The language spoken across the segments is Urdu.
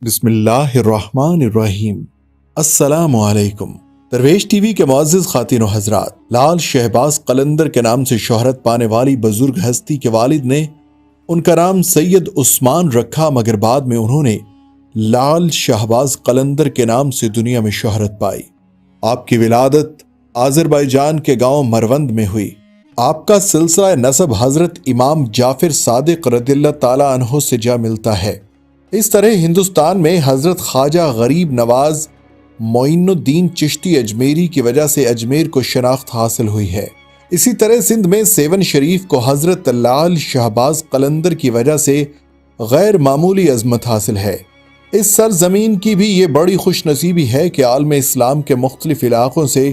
بسم اللہ الرحمن الرحیم۔ السلام علیکم۔ درویش ٹی وی کے معزز خواتین و حضرات، لال شہباز قلندر کے نام سے شہرت پانے والی بزرگ ہستی کے والد نے ان کا نام سید عثمان رکھا، مگر بعد میں انہوں نے لال شہباز قلندر کے نام سے دنیا میں شہرت پائی۔ آپ کی ولادت آذربائیجان کے گاؤں مروند میں ہوئی۔ آپ کا سلسلہ نسب حضرت امام جعفر صادق رضی اللہ تعالیٰ عنہ سے جا ملتا ہے۔ اس طرح ہندوستان میں حضرت خواجہ غریب نواز معین الدین چشتی اجمیری کی وجہ سے اجمیر کو شناخت حاصل ہوئی ہے۔ اسی طرح سندھ میں سیون شریف کو حضرت لال شہباز قلندر کی وجہ سے غیر معمولی عظمت حاصل ہے۔ اس سرزمین کی بھی یہ بڑی خوش نصیبی ہے کہ عالم اسلام کے مختلف علاقوں سے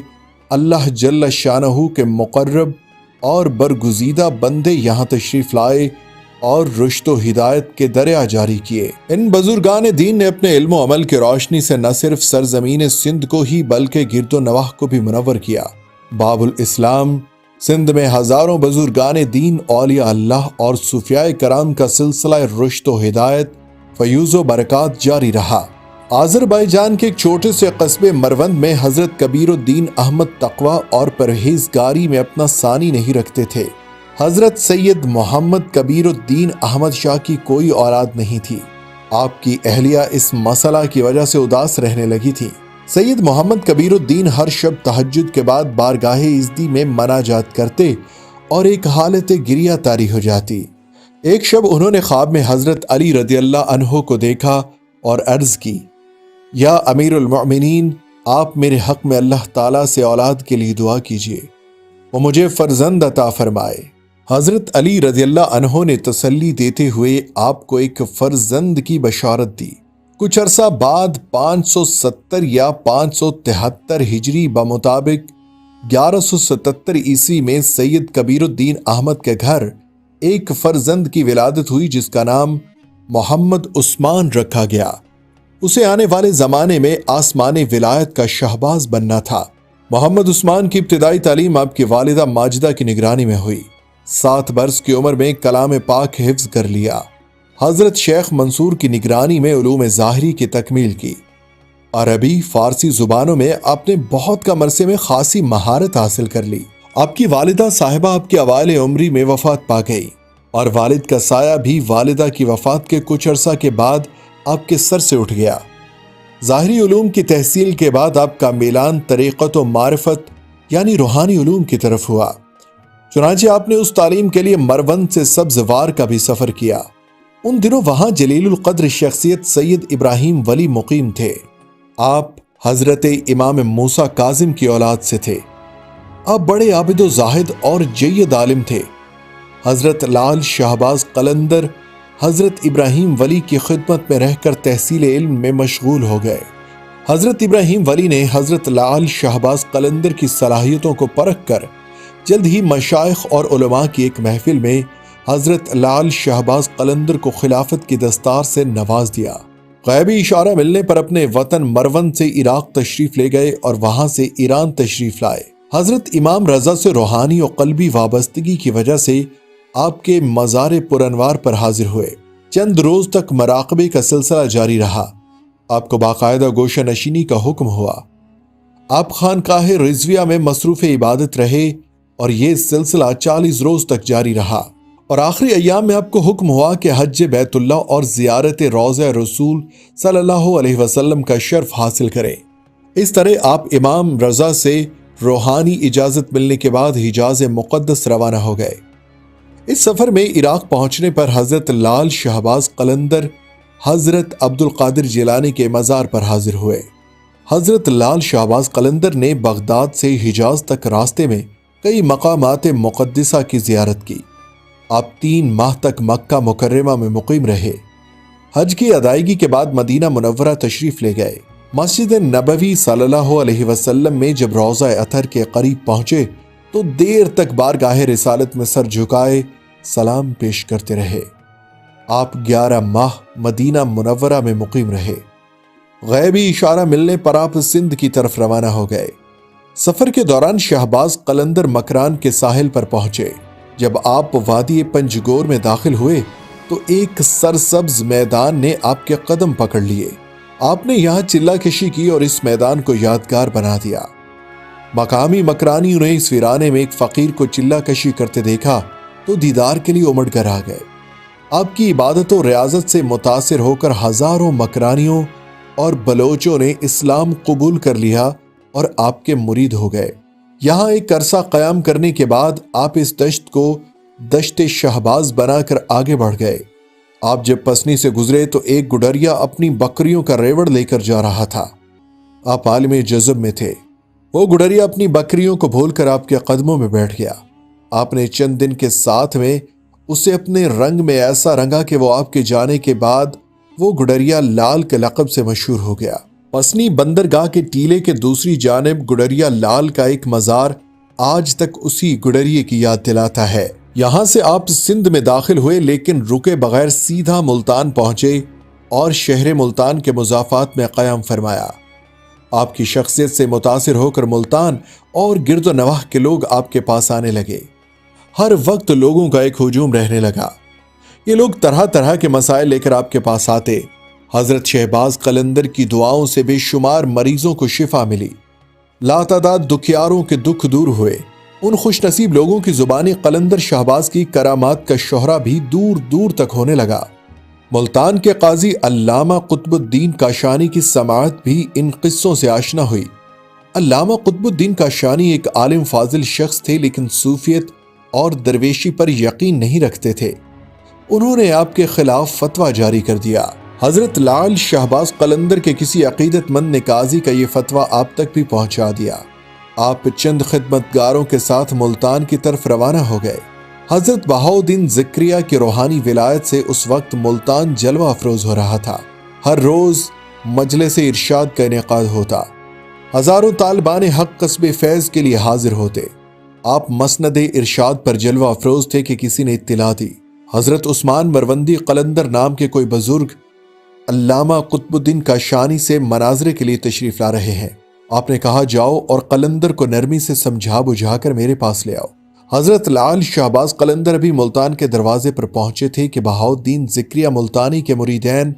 اللہ جل شانہ کے مقرب اور برگزیدہ بندے یہاں تشریف لائے اور رشد و ہدایت کے دریا جاری کیے۔ ان بزرگان دین نے اپنے علم و عمل کی روشنی سے نہ صرف سرزمین سندھ کو ہی بلکہ گرد و نواح کو بھی منور کیا۔ باب الاسلام سندھ میں ہزاروں بزرگان دین، اولیاء اللہ اور صوفیاء کرام کا سلسلہ رشد و ہدایت، فیوز و برکات جاری رہا۔ آذربائیجان کے ایک چھوٹے سے قصبے مروند میں حضرت کبیر الدین احمد تقوی اور پرہیزگاری میں اپنا ثانی نہیں رکھتے تھے۔ حضرت سید محمد کبیر الدین احمد شاہ کی کوئی اولاد نہیں تھی۔ آپ کی اہلیہ اس مسئلہ کی وجہ سے اداس رہنے لگی تھی۔ سید محمد کبیر الدین ہر شب تہجد کے بعد بارگاہ ازدی میں مناجات کرتے اور ایک حالت گریہ طاری ہو جاتی۔ ایک شب انہوں نے خواب میں حضرت علی رضی اللہ عنہ کو دیکھا اور عرض کی، یا امیر المؤمنین، آپ میرے حق میں اللہ تعالیٰ سے اولاد کے لیے دعا کیجیے، وہ مجھے فرزند عطا فرمائے۔ حضرت علی رضی اللہ عنہ نے تسلی دیتے ہوئے آپ کو ایک فرزند کی بشارت دی۔ کچھ عرصہ بعد 570 یا 573 ہجری بمطابق 1177 عیسوی میں سید کبیر الدین احمد کے گھر ایک فرزند کی ولادت ہوئی جس کا نام محمد عثمان رکھا گیا۔ اسے آنے والے زمانے میں آسمان ولایت کا شہباز بننا تھا۔ محمد عثمان کی ابتدائی تعلیم آپ کی والدہ ماجدہ کی نگرانی میں ہوئی۔ 7 برس کی عمر میں کلام پاک حفظ کر لیا۔ حضرت شیخ منصور کی نگرانی میں علوم ظاہری کی تکمیل کی۔ عربی، فارسی زبانوں میں آپ نے بہت کم عرصے میں خاصی مہارت حاصل کر لی۔ آپ کی والدہ صاحبہ آپ کی اوائل عمری میں وفات پا گئی اور والد کا سایہ بھی والدہ کی وفات کے کچھ عرصہ کے بعد آپ کے سر سے اٹھ گیا۔ ظاہری علوم کی تحصیل کے بعد آپ کا میلان طریقت و معرفت یعنی روحانی علوم کی طرف ہوا۔ چنانچہ آپ نے اس تعلیم کے لیے مروند سے سبزوار کا بھی سفر کیا۔ ان دنوں وہاں جلیل القدر شخصیت سید ابراہیم ولی مقیم تھے۔ آپ حضرت امام موسیٰ کاظم کی اولاد سے تھے۔ آپ بڑے عابد و زاہد اور جید عالم تھے۔ حضرت لال شہباز قلندر حضرت ابراہیم ولی کی خدمت میں رہ کر تحصیل علم میں مشغول ہو گئے۔ حضرت ابراہیم ولی نے حضرت لال شہباز قلندر کی صلاحیتوں کو پرکھ کر جلد ہی مشائخ اور علماء کی ایک محفل میں حضرت لال شہباز قلندر کو خلافت کی دستار سے نواز دیا۔ غیبی اشارہ ملنے پر اپنے وطن مروند سے عراق تشریف لے گئے اور وہاں سے ایران تشریف لائے۔ حضرت امام رضا سے روحانی و قلبی وابستگی کی وجہ سے آپ کے مزار پرانوار پر حاضر ہوئے۔ چند روز تک مراقبے کا سلسلہ جاری رہا۔ آپ کو باقاعدہ گوشہ نشینی کا حکم ہوا۔ آپ خانقاہ رضویہ میں مصروف عبادت رہے اور یہ سلسلہ 40 روز تک جاری رہا، اور آخری ایام میں آپ کو حکم ہوا کہ حج بیت اللہ اور زیارت روضہ رسول صلی اللہ علیہ وسلم کا شرف حاصل کریں۔ اس طرح آپ امام رضا سے روحانی اجازت ملنے کے بعد حجاز مقدس روانہ ہو گئے۔ اس سفر میں عراق پہنچنے پر حضرت لال شہباز قلندر حضرت عبد القادر جیلانی کے مزار پر حاضر ہوئے۔ حضرت لال شہباز قلندر نے بغداد سے حجاز تک راستے میں کئی مقامات مقدسہ کی زیارت کی۔ آپ 3 ماہ تک مکہ مکرمہ میں مقیم رہے۔ حج کی ادائیگی کے بعد مدینہ منورہ تشریف لے گئے۔ مسجد نبوی صلی اللہ علیہ وسلم میں جب روضہ اطہر کے قریب پہنچے تو دیر تک بارگاہ رسالت میں سر جھکائے سلام پیش کرتے رہے۔ آپ 11 ماہ مدینہ منورہ میں مقیم رہے۔ غیبی اشارہ ملنے پر آپ سندھ کی طرف روانہ ہو گئے۔ سفر کے دوران شہباز قلندر مکران کے ساحل پر پہنچے۔ جب آپ وادی پنجگور میں داخل ہوئے تو ایک سرسبز میدان نے آپ کے قدم پکڑ لیے۔ آپ نے یہاں چلہ کشی کی اور اس میدان کو یادگار بنا دیا۔ مقامی مکرانیوں نے اس ویرانے میں ایک فقیر کو چلہ کشی کرتے دیکھا تو دیدار کے لیے امڑ کر آ گئے۔ آپ کی عبادت و ریاضت سے متاثر ہو کر ہزاروں مکرانیوں اور بلوچوں نے اسلام قبول کر لیا اور آپ کے مرید ہو گئے۔ یہاں ایک عرصہ قیام کرنے کے بعد آپ اس دشت کو دشت شہباز بنا کر آگے بڑھ گئے۔ آپ جب پسنی سے گزرے تو ایک گڈریا اپنی بکریوں کا ریوڑ لے کر جا رہا تھا۔ آپ عالم جذب میں تھے۔ وہ گڈریا اپنی بکریوں کو بھول کر آپ کے قدموں میں بیٹھ گیا۔ آپ نے چند دن کے ساتھ میں اسے اپنے رنگ میں ایسا رنگا کہ وہ آپ کے جانے کے بعد وہ گڈریا لال کے لقب سے مشہور ہو گیا۔ پسنی بندرگاہ کے ٹیلے کے دوسری جانب گڈریا لال کا ایک مزار آج تک اسی گڈریے کی یاد دلاتا ہے۔ یہاں سے آپ سندھ میں داخل ہوئے لیکن رکے بغیر سیدھا ملتان پہنچے اور شہر ملتان کے مضافات میں قیام فرمایا۔ آپ کی شخصیت سے متاثر ہو کر ملتان اور گرد و نواح کے لوگ آپ کے پاس آنے لگے۔ ہر وقت لوگوں کا ایک ہجوم رہنے لگا۔ یہ لوگ طرح طرح کے مسائل لے کر آپ کے پاس آتے۔ حضرت شہباز قلندر کی دعاؤں سے بے شمار مریضوں کو شفا ملی۔ لاتعداد دکھیاروں کے دکھ دور ہوئے۔ ان خوش نصیب لوگوں کی زبانی قلندر شہباز کی کرامات کا شہرہ بھی دور دور تک ہونے لگا۔ ملتان کے قاضی علامہ قطب الدین کاشانی کی سماعت بھی ان قصوں سے آشنا ہوئی۔ علامہ قطب الدین کاشانی ایک عالم فاضل شخص تھے لیکن صوفیت اور درویشی پر یقین نہیں رکھتے تھے۔ انہوں نے آپ کے خلاف فتویٰ جاری کر دیا۔ حضرت لال شہباز قلندر کے کسی عقیدت مند نے قاضی کا یہ فتویٰ آپ تک بھی پہنچا دیا۔ آپ چند خدمتگاروں کے ساتھ ملتان کی طرف روانہ ہو گئے۔ حضرت بہاؤالدین ذکریہ کی روحانی ولایت سے اس وقت ملتان جلوہ افروز ہو رہا تھا۔ ہر روز مجلس ارشاد کا انعقاد ہوتا۔ ہزاروں طالبان حق قصب فیض کے لیے حاضر ہوتے۔ آپ مسند ارشاد پر جلوہ افروز تھے کہ کسی نے اطلاع دی حضرت عثمان مروندی قلندر نام کے کوئی بزرگ علامہ قطب الدین کاشانی سے مناظرے کے لیے تشریف لا رہے ہیں۔ آپ نے کہا جاؤ اور قلندر کو نرمی سے سمجھا بجھا کر میرے پاس لے آؤ۔ حضرت لال شہباز قلندر بھی ملتان کے دروازے پر پہنچے تھے کہ بہاؤالدین ذکریہ ملتانی کے مریدین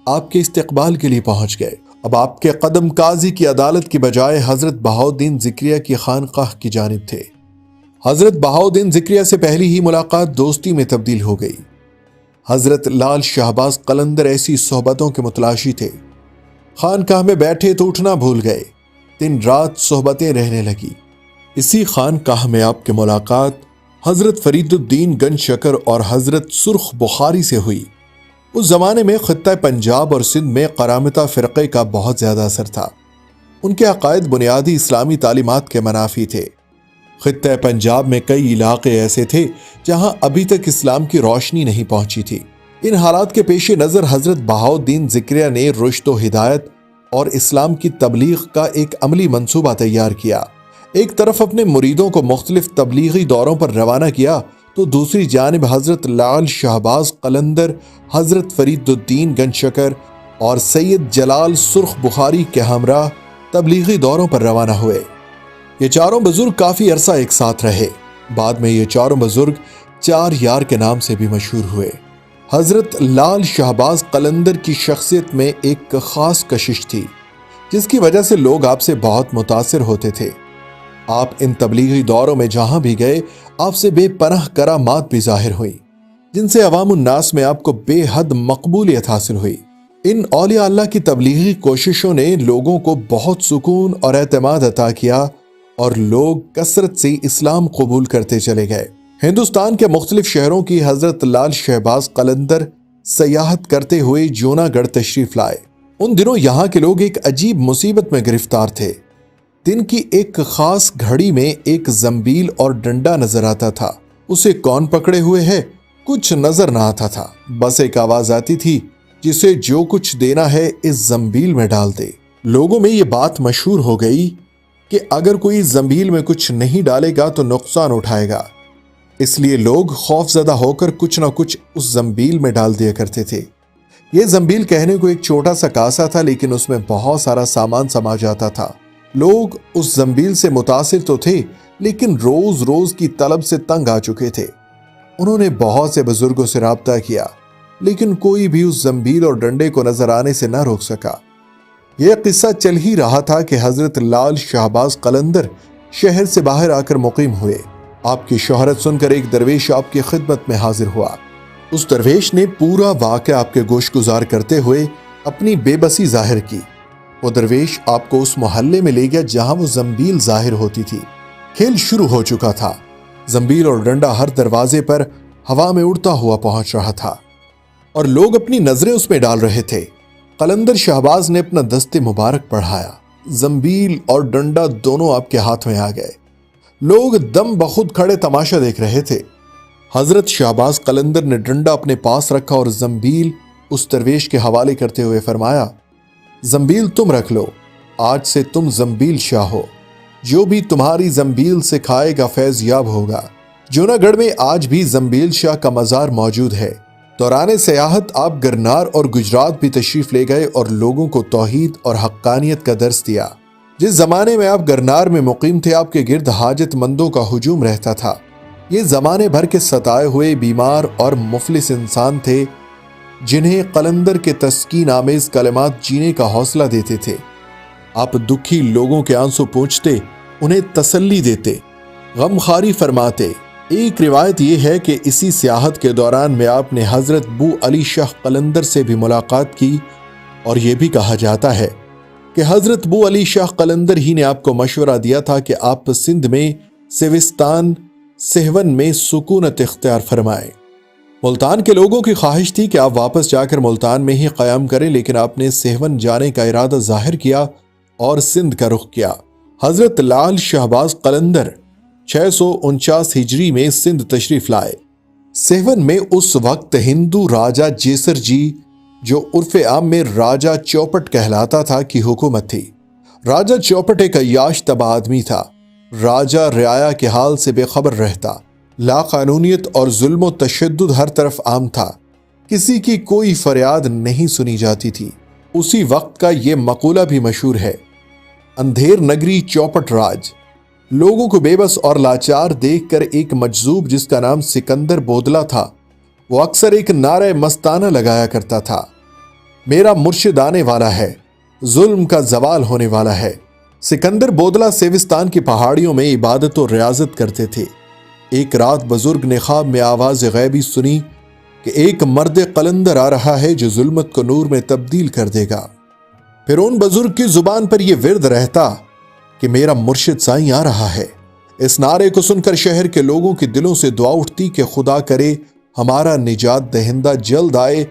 آپ کے استقبال کے لیے پہنچ گئے۔ اب آپ کے قدم قاضی کی عدالت کی بجائے حضرت بہاؤالدین ذکریہ کی خانقاہ کی جانب تھے۔ حضرت بہاؤالدین ذکریہ سے پہلی ہی ملاقات دوستی میں تبدیل ہو گئی۔ حضرت لال شہباز قلندر ایسی صحبتوں کے متلاشی تھے۔ خانقاہ میں بیٹھے تو اٹھنا بھول گئے۔ دن رات صحبتیں رہنے لگی۔ اسی خانقاہ میں آپ کی ملاقات حضرت فرید الدین گنج شکر اور حضرت سرخ بخاری سے ہوئی۔ اس زمانے میں خطہ پنجاب اور سندھ میں قرامطہ فرقے کا بہت زیادہ اثر تھا۔ ان کے عقائد بنیادی اسلامی تعلیمات کے منافی تھے۔ خطہ پنجاب میں کئی علاقے ایسے تھے جہاں ابھی تک اسلام کی روشنی نہیں پہنچی تھی۔ ان حالات کے پیش نظر حضرت بہاؤالدین ذکریہ نے رشد و ہدایت اور اسلام کی تبلیغ کا ایک عملی منصوبہ تیار کیا۔ ایک طرف اپنے مریدوں کو مختلف تبلیغی دوروں پر روانہ کیا تو دوسری جانب حضرت لال شہباز قلندر، حضرت فرید الدین گنج شکر اور سید جلال سرخ بخاری کے ہمراہ تبلیغی دوروں پر روانہ ہوئے۔ یہ چاروں بزرگ کافی عرصہ ایک ساتھ رہے۔ بعد میں یہ چاروں بزرگ چار یار کے نام سے بھی مشہور ہوئے۔ حضرت لال شہباز قلندر کی شخصیت میں ایک خاص کشش تھی جس کی وجہ سے لوگ آپ سے بہت متاثر ہوتے تھے۔ آپ ان تبلیغی دوروں میں جہاں بھی گئے آپ سے بے پناہ کرامات بھی ظاہر ہوئی جن سے عوام الناس میں آپ کو بے حد مقبولیت حاصل ہوئی۔ ان اولیاء اللہ کی تبلیغی کوششوں نے لوگوں کو بہت سکون اور اعتماد عطا کیا اور لوگ کثرت سے اسلام قبول کرتے چلے گئے۔ ہندوستان کے مختلف شہروں کی حضرت لال شہباز قلندر سیاحت کرتے ہوئے جوناگڑھ تشریف لائے۔ ان دنوں یہاں کے لوگ ایک عجیب مصیبت میں گرفتار تھے۔ دن کی ایک خاص گھڑی میں ایک زنبیل اور ڈنڈا نظر آتا تھا۔ اسے کون پکڑے ہوئے ہے کچھ نظر نہ آتا تھا، بس ایک آواز آتی تھی جسے جو کچھ دینا ہے اس زنبیل میں ڈال دے۔ لوگوں میں یہ بات مشہور ہو گئی کہ اگر کوئی زنبیل میں کچھ نہیں ڈالے گا تو نقصان اٹھائے گا، اس لیے لوگ خوف زدہ ہو کر کچھ نہ کچھ اس زنبیل میں ڈال دیا کرتے تھے۔ یہ زنبیل کہنے کو ایک چھوٹا سا کاسا تھا لیکن اس میں بہت سارا سامان سما جاتا تھا۔ لوگ اس زنبیل سے متاثر تو تھے لیکن روز روز کی طلب سے تنگ آ چکے تھے۔ انہوں نے بہت سے بزرگوں سے رابطہ کیا لیکن کوئی بھی اس زنبیل اور ڈنڈے کو نظر آنے سے نہ روک سکا۔ یہ قصہ چل ہی رہا تھا کہ حضرت لال شہباز قلندر شہر سے باہر آ کر مقیم ہوئے۔ آپ کی شہرت سن کر ایک درویش آپ کی خدمت میں حاضر ہوا۔ اس درویش نے پورا واقعہ آپ کے گوش گزار کرتے ہوئے اپنی بے بسی ظاہر کی۔ وہ درویش آپ کو اس محلے میں لے گیا جہاں وہ زنبیل ظاہر ہوتی تھی۔ کھیل شروع ہو چکا تھا۔ زنبیل اور ڈنڈا ہر دروازے پر ہوا میں اڑتا ہوا پہنچ رہا تھا اور لوگ اپنی نظریں اس میں ڈال رہے تھے۔ قلندر شہباز نے اپنا دست مبارک بڑھایا۔ زنبیل اور ڈنڈا دونوں آپ کے ہاتھ میں آ گئے۔ لوگ دم بخود کھڑے تماشا دیکھ رہے تھے۔ حضرت شہباز قلندر نے ڈنڈا اپنے پاس رکھا اور زنبیل اس درویش کے حوالے کرتے ہوئے فرمایا، زنبیل تم رکھ لو، آج سے تم زنبیل شاہ ہو۔ جو بھی تمہاری زنبیل سے کھائے گا فیض یاب ہوگا۔ جوناگڑھ میں آج بھی زنبیل شاہ کا مزار موجود ہے۔ دوران سیاحت آپ گرنار اور گجرات بھی تشریف لے گئے اور لوگوں کو توحید اور حقانیت کا درس دیا۔ جس زمانے میں آپ گرنار میں مقیم تھے، آپ کے گرد حاجت مندوں کا ہجوم رہتا تھا۔ یہ زمانے بھر کے ستائے ہوئے بیمار اور مفلس انسان تھے جنہیں قلندر کے تسکین آمیز کلمات جینے کا حوصلہ دیتے تھے۔ آپ دکھی لوگوں کے آنسو پوچھتے، انہیں تسلی دیتے، غمخواری فرماتے۔ ایک روایت یہ ہے کہ اسی سیاحت کے دوران میں آپ نے حضرت بو علی شاہ قلندر سے بھی ملاقات کی اور یہ بھی کہا جاتا ہے کہ حضرت بو علی شاہ قلندر ہی نے آپ کو مشورہ دیا تھا کہ آپ سندھ میں سیوستان سہون میں سکونت اختیار فرمائیں۔ ملتان کے لوگوں کی خواہش تھی کہ آپ واپس جا کر ملتان میں ہی قیام کریں، لیکن آپ نے سہون جانے کا ارادہ ظاہر کیا اور سندھ کا رخ کیا۔ حضرت لال شہباز قلندر 649 ہجری میں سندھ تشریف لائے۔ سہون میں اس وقت ہندو راجہ جیسر جی، جو عرف عام میں راجہ چوپٹ کہلاتا تھا، کی حکومت تھی۔ راجہ چوپٹ ایک عیاش طبع آدمی تھا۔ راجہ رعایا کے حال سے بے خبر رہتا۔ لا قانونیت اور ظلم و تشدد ہر طرف عام تھا۔ کسی کی کوئی فریاد نہیں سنی جاتی تھی۔ اسی وقت کا یہ مقولہ بھی مشہور ہے، اندھیر نگری چوپٹ راج۔ لوگوں کو بے بس اور لاچار دیکھ کر ایک مجذوب جس کا نام سکندر بودلا تھا، وہ اکثر ایک نعرہ مستانہ لگایا کرتا تھا، میرا مرشد آنے والا ہے، ظلم کا زوال ہونے والا ہے۔ سکندر بودلا سیوستان کی پہاڑیوں میں عبادت و ریاضت کرتے تھے۔ ایک رات بزرگ نے خواب میں آواز غیبی سنی کہ ایک مرد قلندر آ رہا ہے جو ظلمت کو نور میں تبدیل کر دے گا۔ پھر ان بزرگ کی زبان پر یہ ورد رہتا کہ میرا مرشد سائیں آ رہا ہے۔ اس نعرے کو سن کر شہر کے لوگوں کے دلوں سے دعا اٹھتی کہ خدا کرے ہمارا نجات دہندہ جلد آئے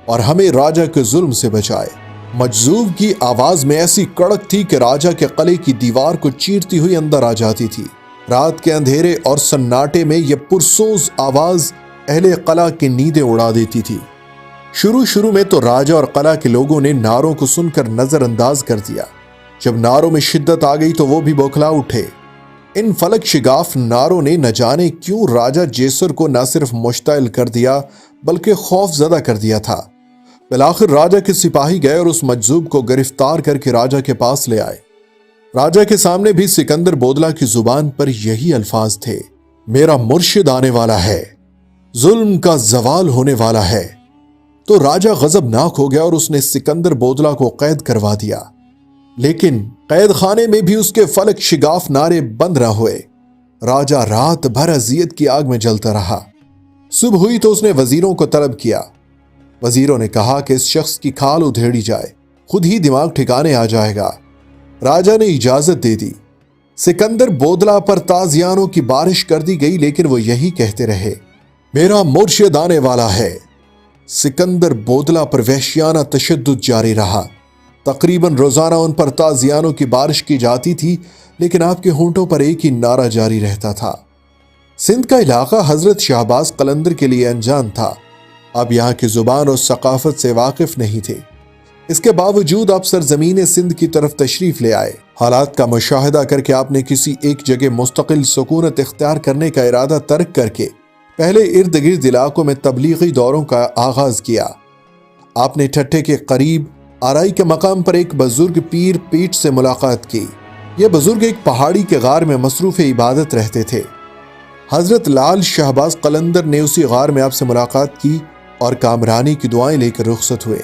اور ہمیں راجہ کے ظلم سے بچائے۔ مجذوب کی آواز میں ایسی کڑک تھی کہ راجہ کے قلعے کی دیوار کو چیرتی ہوئی اندر آ جاتی تھی۔ رات کے اندھیرے اور سناٹے میں یہ پرسوز آواز اہل قلعہ کی نیندیں اڑا دیتی تھی۔ شروع میں تو راجہ اور قلعہ کے لوگوں نے نعروں کو سن کر نظر انداز کر دیا۔ جب نعروں میں شدت آ گئی تو وہ بھی بوکھلا اٹھے۔ ان فلک شگاف نعروں نے نہ جانے کیوں راجہ جیسر کو نہ صرف مشتعل کر دیا بلکہ خوف زدہ کر دیا تھا۔ بالآخر راجہ کے سپاہی گئے اور اس مجذوب کو گرفتار کر کے راجہ کے پاس لے آئے۔ راجہ کے سامنے بھی سکندر بودلا کی زبان پر یہی الفاظ تھے، میرا مرشد آنے والا ہے، ظلم کا زوال ہونے والا ہے۔ تو راجہ غضبناک ہو گیا اور اس نے سکندر بودلا کو قید کروا دیا، لیکن قید خانے میں بھی اس کے فلک شگاف نعرے بند نہ ہوئے۔ راجہ رات بھر اذیت کی آگ میں جلتا رہا۔ صبح ہوئی تو اس نے وزیروں کو طلب کیا۔ وزیروں نے کہا کہ اس شخص کی کھال ادھیڑی جائے، خود ہی دماغ ٹھکانے آ جائے گا۔ راجہ نے اجازت دے دی۔ سکندر بودلا پر تازیانوں کی بارش کر دی گئی، لیکن وہ یہی کہتے رہے، میرا مرشد آنے والا ہے۔ سکندر بودلا پر وحشیانہ تشدد جاری رہا۔ تقریباً روزانہ ان پر تازیانوں کی بارش کی جاتی تھی، لیکن آپ کے ہونٹوں پر ایک ہی نعرہ جاری رہتا تھا۔ سندھ کا علاقہ حضرت شہباز قلندر کے لیے انجان تھا۔ آپ یہاں کی زبان اور ثقافت سے واقف نہیں تھے۔ اس کے باوجود آپ سرزمین سندھ کی طرف تشریف لے آئے۔ حالات کا مشاہدہ کر کے آپ نے کسی ایک جگہ مستقل سکونت اختیار کرنے کا ارادہ ترک کر کے پہلے ارد گرد علاقوں میں تبلیغی دوروں کا آغاز کیا۔ آپ نے ٹھٹھے کے قریب آرائی کے مقام پر ایک بزرگ پیر پیٹ سے ملاقات کی۔ یہ بزرگ ایک پہاڑی کے غار میں مصروف عبادت رہتے تھے۔ حضرت لال شہباز قلندر نے اسی غار میں آپ سے ملاقات کی اور کامرانی کی دعائیں لے کر رخصت ہوئے۔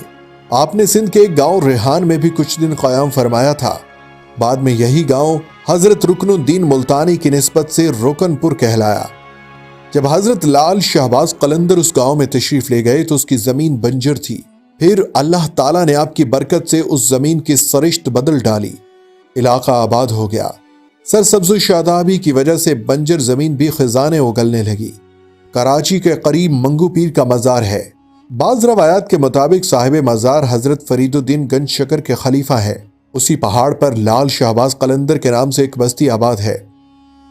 آپ نے سندھ کے ایک گاؤں ریحان میں بھی کچھ دن قیام فرمایا تھا۔ بعد میں یہی گاؤں حضرت رکن الدین ملتانی کی نسبت سے رکن پور کہلایا۔ جب حضرت لال شہباز قلندر اس گاؤں میں تشریف لے گئے تو اس کی زمین بنجر تھی۔ پھر اللہ تعالیٰ نے آپ کی برکت سے اس زمین کی سرشت بدل ڈالی، علاقہ آباد ہو گیا۔ سرسبز و شادابی کی وجہ سے بنجر زمین بھی خزانے اگلنے لگی۔ کراچی کے قریب منگو پیر کا مزار ہے۔ بعض روایات کے مطابق صاحب مزار حضرت فرید الدین گنج شکر کے خلیفہ ہے۔ اسی پہاڑ پر لال شہباز قلندر کے نام سے ایک بستی آباد ہے۔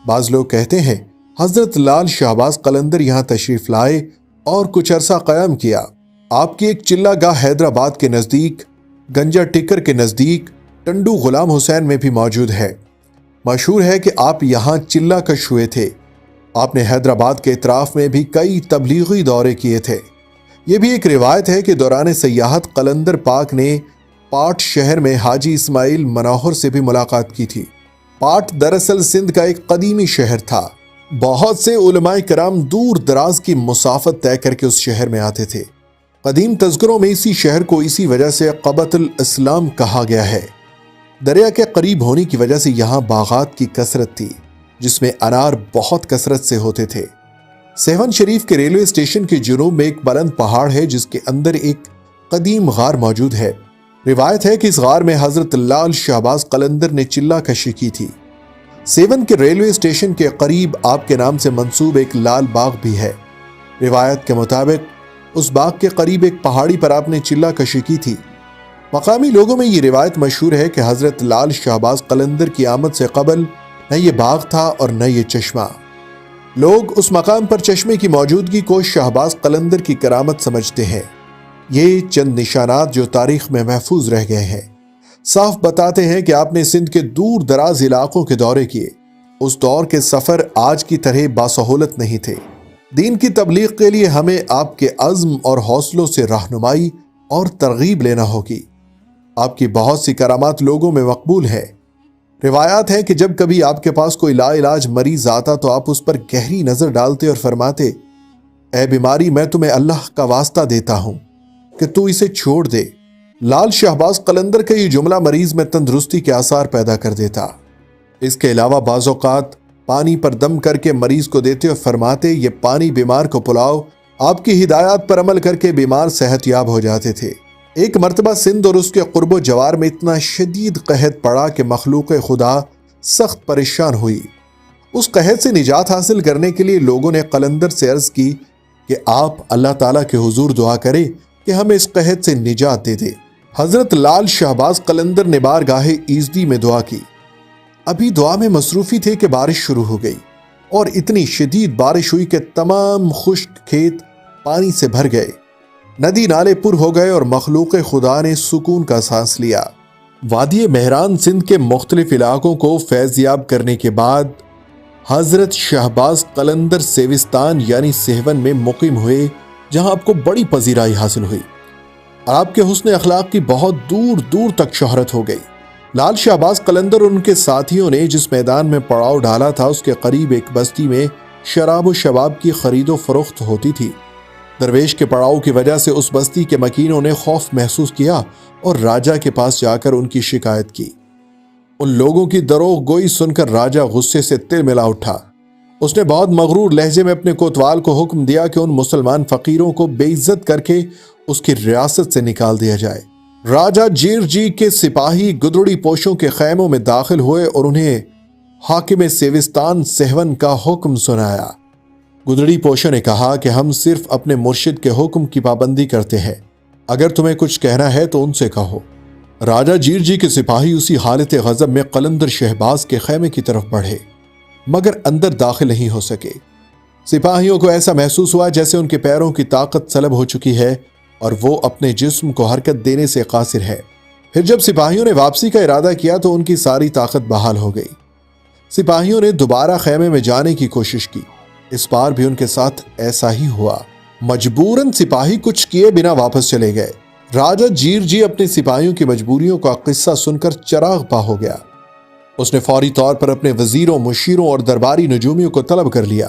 بعض لوگ کہتے ہیں حضرت لال شہباز قلندر یہاں تشریف لائے اور کچھ عرصہ قیام کیا۔ آپ کی ایک چلہ گاہ حیدرآباد کے نزدیک، گنجا ٹکر کے نزدیک، ٹنڈو غلام حسین میں بھی موجود ہے۔ مشہور ہے کہ آپ یہاں چلہ کش ہوئے تھے۔ آپ نے حیدرآباد کے اطراف میں بھی کئی تبلیغی دورے کیے تھے۔ یہ بھی ایک روایت ہے کہ دوران سیاحت قلندر پاک نے پاٹ شہر میں حاجی اسماعیل منوہر سے بھی ملاقات کی تھی۔ پاٹ دراصل سندھ کا ایک قدیمی شہر تھا۔ بہت سے علماء کرام دور دراز کی مسافت طے کر کے اس شہر میں آتے تھے۔ قدیم تذکروں میں اسی شہر کو اسی وجہ سے قبۃ الاسلام کہا گیا ہے۔ دریا کے قریب ہونے کی وجہ سے یہاں باغات کی کثرت تھی، جس میں انار بہت کثرت سے ہوتے تھے۔ سیون شریف کے ریلوے اسٹیشن کے جنوب میں ایک بلند پہاڑ ہے جس کے اندر ایک قدیم غار موجود ہے۔ روایت ہے کہ اس غار میں حضرت لال شہباز قلندر نے چلہ کشی کی تھی۔ سیون کے ریلوے اسٹیشن کے قریب آپ کے نام سے منسوب ایک لال باغ بھی ہے۔ روایت کے مطابق اس باغ کے قریب ایک پہاڑی پر آپ نے چلہ کشی کی تھی۔ مقامی لوگوں میں یہ روایت مشہور ہے کہ حضرت لال شہباز قلندر کی آمد سے قبل نہ یہ باغ تھا اور نہ یہ چشمہ۔ لوگ اس مقام پر چشمے کی موجودگی کو شہباز قلندر کی کرامت سمجھتے ہیں۔ یہ چند نشانات جو تاریخ میں محفوظ رہ گئے ہیں صاف بتاتے ہیں کہ آپ نے سندھ کے دور دراز علاقوں کے دورے کیے۔ اس دور کے سفر آج کی طرح باسہولت نہیں تھے۔ دین کی تبلیغ کے لیے ہمیں آپ کے عزم اور حوصلوں سے رہنمائی اور ترغیب لینا ہوگی۔ آپ کی بہت سی کرامات لوگوں میں مقبول ہیں۔ روایات ہیں کہ جب کبھی آپ کے پاس کوئی لا علاج مریض آتا تو آپ اس پر گہری نظر ڈالتے اور فرماتے، اے بیماری میں تمہیں اللہ کا واسطہ دیتا ہوں کہ تو اسے چھوڑ دے۔ لال شہباز قلندر کا یہ جملہ مریض میں تندرستی کے آثار پیدا کر دیتا۔ اس کے علاوہ بعض اوقات پانی پر دم کر کے مریض کو دیتے اور فرماتے، یہ پانی بیمار کو پلاؤ۔ آپ کی ہدایات پر عمل کر کے بیمار صحت یاب ہو جاتے تھے۔ ایک مرتبہ سندھ اور اس کے قرب و جوار میں اتنا شدید قحط پڑا کہ مخلوق خدا سخت پریشان ہوئی۔ اس قحط سے نجات حاصل کرنے کے لیے لوگوں نے قلندر سے عرض کی کہ آپ اللہ تعالیٰ کے حضور دعا کریں کہ ہمیں اس قحط سے نجات دے دے۔ حضرت لال شہباز قلندر نے بارگاہ ایزدی میں دعا کی۔ ابھی دعا میں مصروفی تھے کہ بارش شروع ہو گئی اور اتنی شدید بارش ہوئی کہ تمام خشک کھیت پانی سے بھر گئے، ندی نالے پر ہو گئے اور مخلوق خدا نے سکون کا سانس لیا۔ وادی مہران سندھ کے مختلف علاقوں کو فیض یاب کرنے کے بعد حضرت شہباز قلندر سیوستان یعنی سیون میں مقیم ہوئے، جہاں آپ کو بڑی پذیرائی حاصل ہوئی اور آپ کے حسن اخلاق کی بہت دور دور تک شہرت ہو گئی۔ لال شہباز قلندر اور ان کے ساتھیوں نے جس میدان میں پڑاؤ ڈالا تھا اس کے قریب ایک بستی میں شراب و شباب کی خرید و فروخت ہوتی تھی۔ درویش کے پڑاؤ کی وجہ سے اس بستی کے مکینوں نے خوف محسوس کیا اور راجہ کے پاس جا کر ان کی شکایت کی۔ ان لوگوں کی دروغ گوئی سن کر راجہ غصے سے تل ملا اٹھا۔ اس نے بہت مغرور لہجے میں اپنے کوتوال کو حکم دیا کہ ان مسلمان فقیروں کو بے عزت کر کے اس کی ریاست سے نکال دیا جائے۔ راجہ جیر جی کے سپاہی گدڑی پوشوں کے خیموں میں داخل ہوئے اور انہیں حاکم سیوستان سیون کا حکم سنایا۔ گدڑی پوشوں نے کہا کہ ہم صرف اپنے مرشد کے حکم کی پابندی کرتے ہیں، اگر تمہیں کچھ کہنا ہے تو ان سے کہو۔ راجہ جیر جی کے سپاہی اسی حالت غضب میں قلندر شہباز کے خیمے کی طرف بڑھے، مگر اندر داخل نہیں ہو سکے۔ سپاہیوں کو ایسا محسوس ہوا جیسے ان کے پیروں کی طاقت سلب ہو چکی ہے اور وہ اپنے جسم کو حرکت دینے سے قاصر ہے۔ پھر جب سپاہیوں نے واپسی کا ارادہ کیا تو ان کی ساری طاقت بحال ہو گئی۔ سپاہیوں نے دوبارہ خیمے میں جانے کی کوشش کی، اس بار بھی ان کے ساتھ ایسا ہی ہوا۔ مجبوراً سپاہی کچھ کیے بنا واپس چلے گئے۔ راجہ جیر جی اپنے سپاہیوں کی مجبوریوں کا قصہ سن کر چراغ پا ہو گیا۔ اس نے فوری طور پر اپنے وزیروں، مشیروں اور درباری نجومیوں کو طلب کر لیا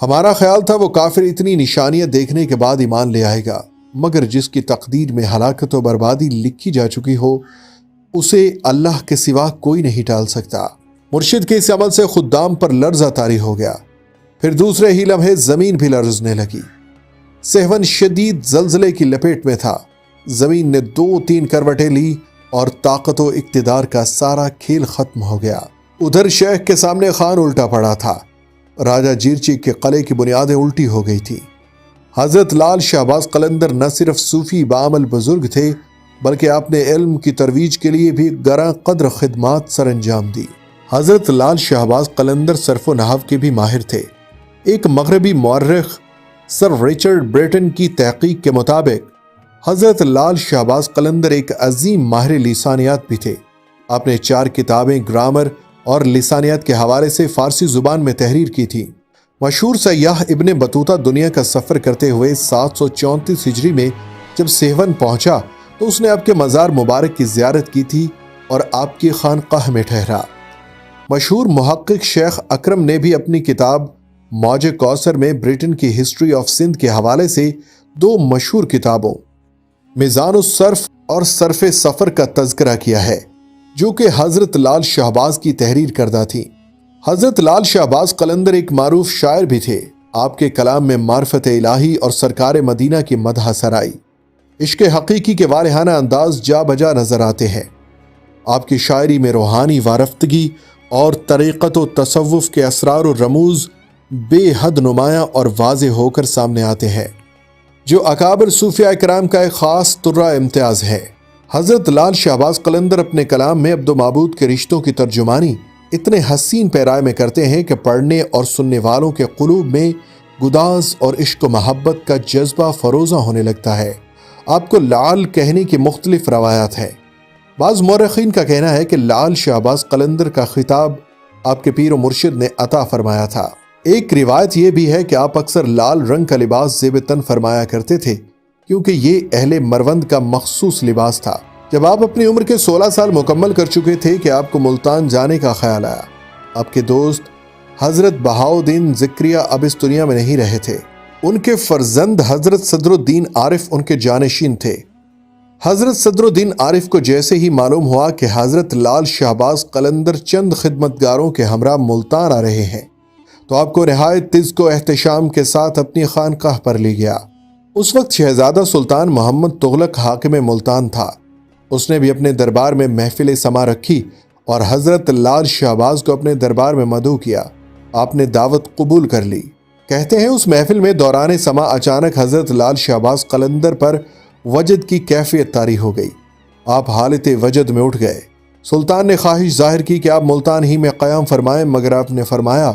ہمارا خیال تھا وہ کافر اتنی نشانیاں دیکھنے کے بعد ایمان لے آئے گا، مگر جس کی تقدیر میں ہلاکت و بربادی لکھی جا چکی ہو اسے اللہ کے سوا کوئی نہیں ٹال سکتا۔ مرشد کے اس عمل سے خدام پر لرزہ طاری ہو گیا۔ پھر دوسرے ہی لمحے زمین بھی لرزنے لگی۔ سہون شدید زلزلے کی لپیٹ میں تھا۔ زمین نے 2-3 کروٹیں لی اور طاقت و اقتدار کا سارا کھیل ختم ہو گیا۔ ادھر شیخ کے سامنے خان الٹا پڑا تھا۔ راجہ جیرچی کے قلعے کی بنیادیں الٹی ہو گئی تھی۔ حضرت لال شہباز قلندر نہ صرف صوفی بعمل بزرگ تھے بلکہ آپ نے علم کی ترویج کے لیے بھی گراں قدر خدمات سر انجام دی۔ حضرت لال شہباز قلندر صرف و نحو کے بھی ماہر تھے۔ ایک مغربی مورخ سر رچرڈ برٹن کی تحقیق کے مطابق حضرت لال شہباز قلندر ایک عظیم ماہر لسانیات بھی تھے۔ آپ نے 4 کتابیں گرامر اور لسانیات کے حوالے سے فارسی زبان میں تحریر کی تھی۔ مشہور سیاح ابن بطوطہ دنیا کا سفر کرتے ہوئے 734 ہجری میں جب سیون پہنچا تو اس نے آپ کے مزار مبارک کی زیارت کی تھی اور آپ کی خانقاہ میں ٹھہرا۔ مشہور محقق شیخ اکرم نے بھی اپنی کتاب موج کوثر میں برٹن کی ہسٹری آف سندھ کے حوالے سے 2 مشہور کتابوں میزان الصرف اور صرف سفر کا تذکرہ کیا ہے، جو کہ حضرت لال شہباز کی تحریر کردہ تھی۔ حضرت لال شہباز قلندر ایک معروف شاعر بھی تھے۔ آپ کے کلام میں معرفت الہی اور سرکار مدینہ کی مدح سرائی، عشق حقیقی کے والہانہ انداز جا بجا نظر آتے ہیں۔ آپ کی شاعری میں روحانی وارفتگی اور طریقت و تصوف کے اسرار و رموز بے حد نمایاں اور واضح ہو کر سامنے آتے ہیں، جو اکابر صوفیاء کرام کا ایک خاص طرہ امتیاز ہے۔ حضرت لال شہباز قلندر اپنے کلام میں عبد و معبود کے رشتوں کی ترجمانی اتنے حسین پیرائے میں کرتے ہیں کہ پڑھنے اور سننے والوں کے قلوب میں گداز اور عشق و محبت کا جذبہ فروزہ ہونے لگتا ہے۔ آپ کو لال کہنے کی مختلف روایات ہیں۔ بعض مورخین کا کہنا ہے کہ لال شہباز قلندر کا خطاب آپ کے پیر و مرشد نے عطا فرمایا تھا۔ ایک روایت یہ بھی ہے کہ آپ اکثر لال رنگ کا لباس زیب تن فرمایا کرتے تھے، کیونکہ یہ اہل مروند کا مخصوص لباس تھا۔ جب آپ اپنی عمر کے 16 سال مکمل کر چکے تھے کہ آپ کو ملتان جانے کا خیال آیا۔ آپ کے دوست حضرت بہاؤالدین ذکریہ اب اس دنیا میں نہیں رہے تھے۔ ان کے فرزند حضرت صدر الدین عارف ان کے جانشین تھے۔ حضرت صدر الدین عارف کو جیسے ہی معلوم ہوا کہ حضرت لال شہباز قلندر چند خدمتگاروں کے ہمراہ ملتان آ رہے ہیں، تو آپ کو نہایت تذک و احتشام کے ساتھ اپنی خانقاہ پر لے گیا۔ اس وقت شہزادہ سلطان محمد تغلق حاکم ملتان تھا۔ اس نے بھی اپنے دربار میں محفل سما رکھی اور حضرت لال شہباز کو اپنے دربار میں مدعو کیا۔ آپ نے دعوت قبول کر لی۔ کہتے ہیں اس محفل میں دوران سما اچانک حضرت لال شہباز قلندر پر وجد کی کیفیت طاری ہو گئی۔ آپ حالت وجد میں اٹھ گئے۔ سلطان نے خواہش ظاہر کی کہ آپ ملتان ہی میں قیام فرمائیں، مگر آپ نے فرمایا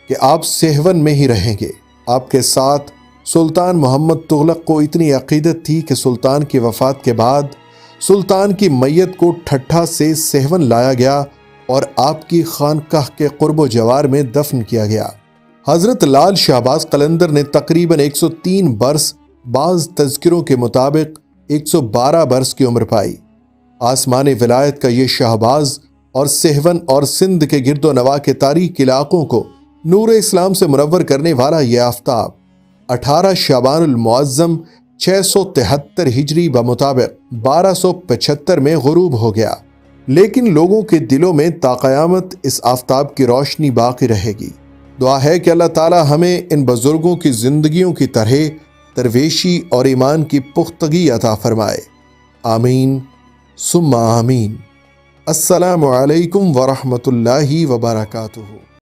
کہ آپ سہون میں ہی رہیں گے۔ آپ کے ساتھ سلطان محمد تغلق کو اتنی عقیدت تھی کہ سلطان کی وفات کے بعد سلطان کی میت کو ٹھٹھا سے سہون لایا گیا اور آپ کی خانقاہ کے قرب و جوار میں دفن کیا گیا۔ حضرت لال شہباز قلندر نے تقریباً 103 برس، بعض تذکروں کے مطابق 112 برس کی عمر پائی۔ آسمان ولایت کا یہ شہباز اور سہون اور سندھ کے گرد و نواح کے تاریک علاقوں کو نور اسلام سے منور کرنے والا یہ آفتاب 18 شعبان المعظم 673 ہجری بمطابق 1275 میں غروب ہو گیا، لیکن لوگوں کے دلوں میں تا قیامت اس آفتاب کی روشنی باقی رہے گی۔ دعا ہے کہ اللہ تعالی ہمیں ان بزرگوں کی زندگیوں کی طرح درویشی اور ایمان کی پختگی عطا فرمائے۔ آمین ثم آمین۔ السلام علیکم ورحمۃ اللہ وبرکاتہ۔